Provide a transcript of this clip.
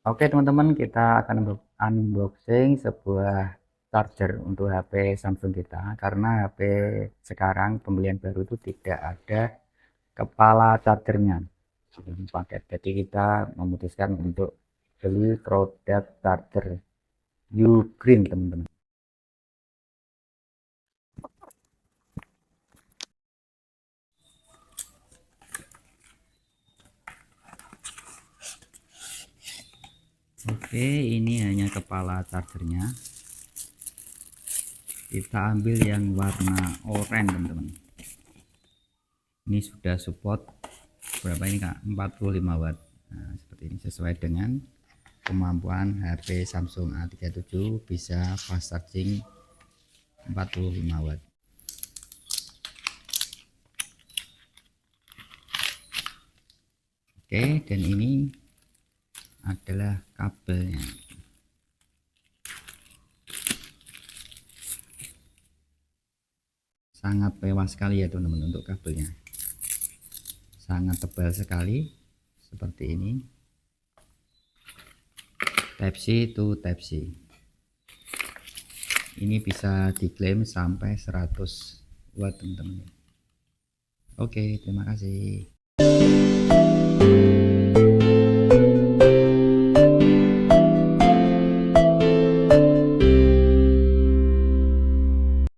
Oke teman-teman, kita akan unboxing sebuah charger untuk HP Samsung kita, karena HP sekarang pembelian baru itu tidak ada kepala chargernya dalam paket. Jadi kita memutuskan untuk beli produk charger Ugreen teman-teman. Oke, ini hanya kepala chargernya. Kita ambil yang warna oranye teman-teman. Ini sudah support berapa ini kak, 45 watt. Nah, seperti ini sesuai dengan kemampuan HP Samsung A37, bisa fast charging 45 watt. Oke, dan ini adalah kabelnya. Sangat mewah sekali ya teman-teman untuk kabelnya. Sangat tebal sekali seperti ini. Type C to Type C. Ini bisa diklaim sampai 100 watt teman-teman. Oke, terima kasih.